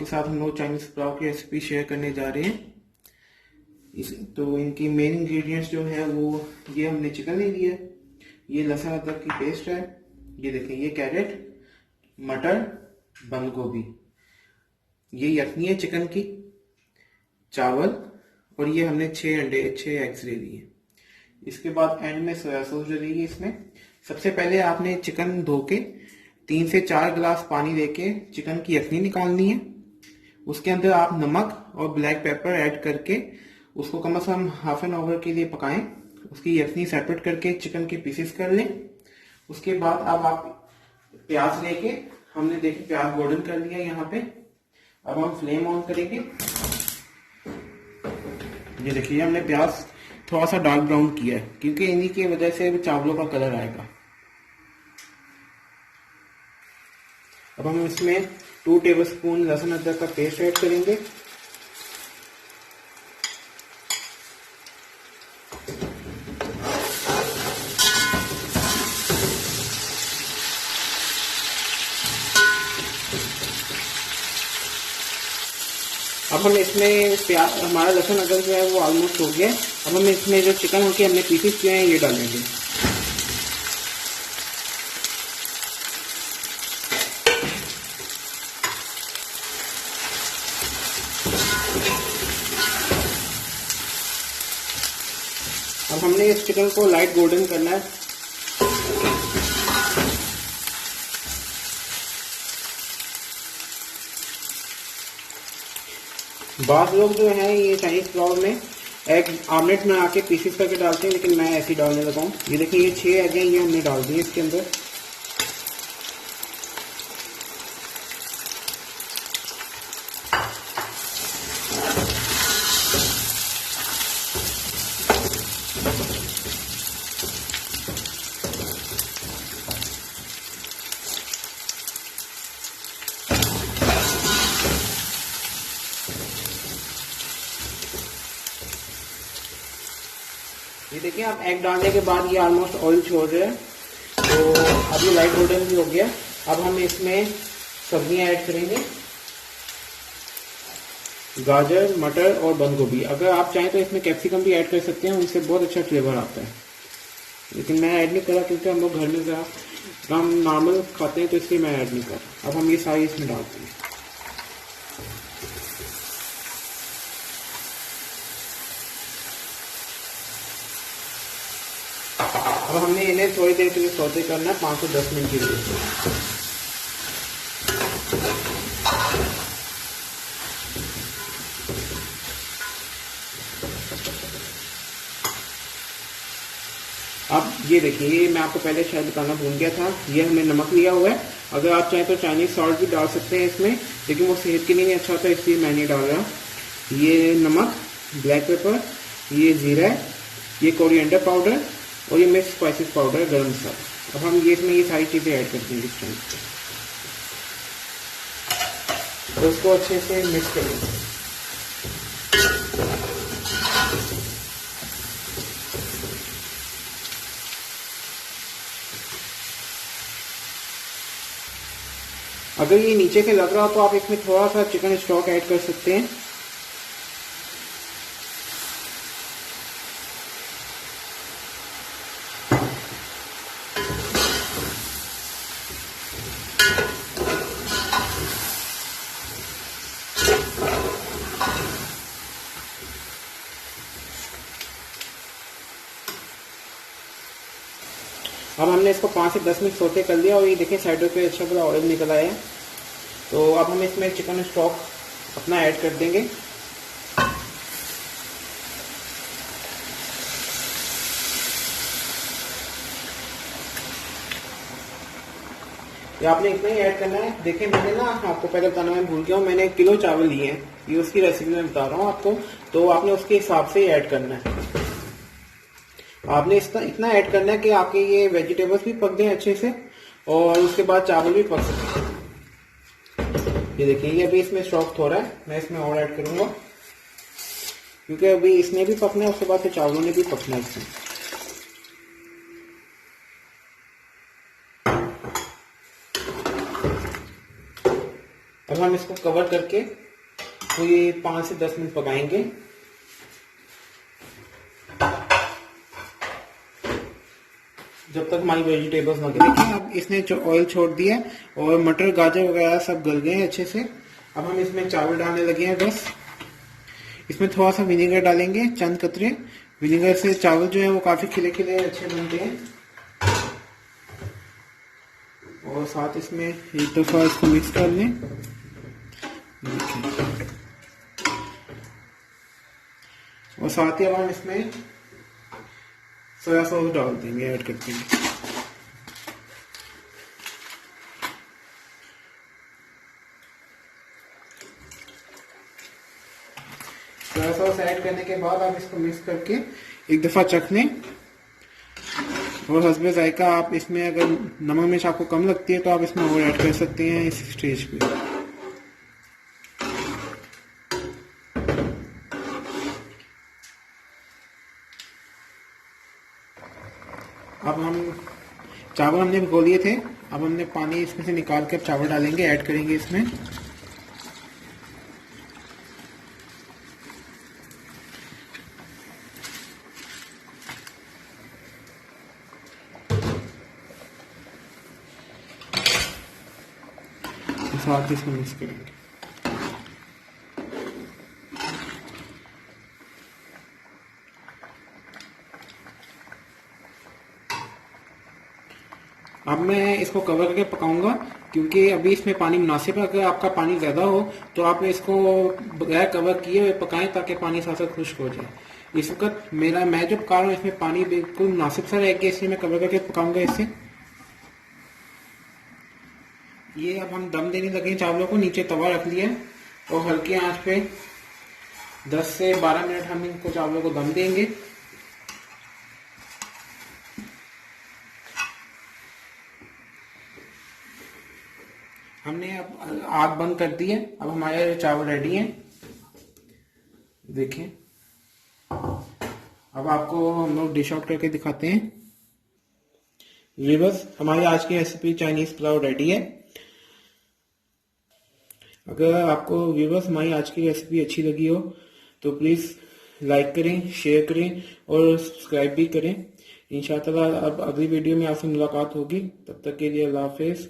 आपके साथ हम लोग चाइनीज पुलाव की रेसिपी शेयर करने जा रहे हैं। तो इनकी मेन इंग्रेडिएंट्स जो है वो ये हमने चिकन ले लिया है, ये लहसुन अदरक की पेस्ट है, ये देखें ये कैरेट, मटर, बंद गोभी, ये यखनी है चिकन की, चावल और ये हमने 6 अंडे 6 एग्स ले लिए। इसके बाद एंड में सोया सॉस डलेगी इसमें। सबसे पहले आपने चिकन धो के 3 से 4 गिलास पानी देके चिकन की यखनी निकालनी है। उसके अंदर आप नमक और ब्लैक पेपर ऐड करके उसको कम से कम हाफ एन आवर के लिए पकाएं। उसकी यखनी सेपरेट करके चिकन के पीसेस कर लें। उसके बाद अब आप प्याज लेके, हमने देखे प्याज गोल्डन कर लिया यहाँ पे। अब हम फ्लेम ऑन करेंगे। ये देखिए हमने प्याज थोड़ा सा डार्क ब्राउन किया है क्योंकि इन्हीं की वजह से चावलों का कलर आएगा। अब हम इसमें 2 टेबलस्पून लहसुन अदरक का पेस्ट ऐड करेंगे। अब हम इसमें प्याज, हमारा लहसुन अदरक जो है वो ऑलमोस्ट हो गया। अब हम इसमें जो चिकन होके हमने पीसेस किए हैं ये डालेंगे। अब हमने इस चिकन को लाइट गोल्डन करना है। बास लोग जो हैं ये चाइनीज पुलाव में एग आमलेट में आके पीसेस करके डालते हैं, लेकिन मैं ऐसे ही डालने लगा हूँ। ये देखिए ये 6 एग हैं, ये हमने डाल दिए इसके अंदर। ये देखिए अब एग डालने के बाद ये ऑलमोस्ट ऑयल छोड़ रहे हैं, तो अब ये लाइट गोल्डन भी हो गया। अब हम इसमें सब्जियां ऐड करेंगे, गाजर, मटर और बंद गोभी। अगर आप चाहें तो इसमें कैप्सिकम भी ऐड कर सकते हैं, उनसे बहुत अच्छा फ्लेवर आता है, लेकिन मैं ऐड नहीं करा क्योंकि हम लोग घर में ज़रा कम नॉर्मल खाते हैं, तो इसलिए मैं ऐड नहीं कर रहा। अब हम ये सारी इसमें डालते हैं। अब हमने इन्हें थोड़ी देर के लिए सौते करना है, 5 से 10 मिनट के लिए। अब ये देखिए मैं आपको पहले शायद बताना भूल गया था, ये हमने नमक लिया हुआ है। अगर आप चाहें तो चाइनीज सॉल्ट भी डाल सकते हैं इसमें, लेकिन वो सेहत के लिए नहीं अच्छा होता, इसलिए मैं नहीं डाल रहा। ये नमक, ब्लैक पेपर, ये जीरा है, ये कोरिएंडर पाउडर और ये मिक्स स्पाइसेस पाउडर, गरम मसाला। अब हम ये इसमें ये सारी चीज़ें ऐड करते हैं इस टाइम और उसको अच्छे से मिक्स करेंगे। अगर ये नीचे से लग रहा हो तो आप इसमें थोड़ा सा चिकन स्टॉक ऐड कर सकते हैं। अब हमने इसको 5 से 10 मिनट सोते कर लिया और ये देखिए साइडों पे अच्छा पूरा ऑयल निकल आया है। तो अब हम इसमें चिकन स्टॉक अपना ऐड कर देंगे। ये आपने इतना ही ऐड करना है। देखिए मैंने ना आपको पहले बताना मैं भूल गया हूँ, मैंने 1 किलो चावल लिए हैं, ये उसकी रेसिपी में बता रहा हूँ आपको, तो आपने उसके हिसाब से ही ऐड करना है। आपने इतना ऐड करना है कि आपके ये वेजिटेबल्स भी पक जाए अच्छे से और उसके बाद चावल भी पक सके। ये देखिए ये अभी इसमें स्टॉक थोड़ा है, मैं इसमें और ऐड करूंगा क्योंकि अभी इसने भी पकना है, उसके बाद फिर चावलों ने भी पकना है इसमें। अब अब हम इसको कवर करके कोई 5 से 10 मिनट पकाएंगे। जब तक हमारी वेजिटेबल्स ना गले। देखिए अब इसने जो ऑयल छोड़ दिया है और मटर गाजर वगैरह सब गल गए हैं अच्छे से। अब हम इसमें चावल डालने लगे हैं बस। इसमें थोड़ा सा विनेगर डालेंगे, चंद कतरे। विनेगर से चावल जो है वो काफी खिले खिले अच्छे बनते हैं। और साथ इसमें एक दफा इसको मिक्स कर लें। और साथ ही अब हम इसमें सोया सॉस डाल देंगे, ऐड कर देंगे। सोया सॉस ऐड करने के बाद आप इसको मिक्स करके एक दफा चख लें। और हस्बे जायका आप इसमें अगर नमक मिर्च आपको कम लगती है तो आप इसमें और ऐड कर सकते हैं इस स्टेज पे। अब हम चावल हमने भिगो लिए थे, अब हमने पानी इसमें से निकाल कर चावल डालेंगे, ऐड करेंगे इसमें। साथ इसमें मिक्स करेंगे। अब मैं इसको कवर करके पकाऊंगा क्योंकि अभी इसमें पानी मुनासिब है। अगर आपका पानी ज्यादा हो तो आप इसको बगैर कवर किए हुए पकाएं ताकि पानी साथ साथ खुश्क हो जाए। इस वक्त मैं जो पका रहा हूँ इसमें पानी बिल्कुल मुनासिब सा रहेगा, इसलिए मैं कवर करके पकाऊंगा इसे। ये अब हम दम देने लगे चावलों को। नीचे तवा रख लिया और हल्की आंच पे 10 से 12 मिनट हम इनको चावलों को दम देंगे। हमने अब आग बंद कर दी है। अब हमारे चावल रेडी हैं, देखिए। अब आपको हम लोग डिश आउट करके दिखाते हैं। ये बस हमारी आज की रेसिपी चाइनीज पुलाव रेडी है। अगर आपको व्यूवर्स हमारी आज की रेसिपी अच्छी लगी हो तो प्लीज़ लाइक करें, शेयर करें और सब्सक्राइब भी करें। इंशाअल्लाह अब अगली वीडियो में आपसे मुलाकात होगी। तब तक के लिए अल्लाह हाफिज़।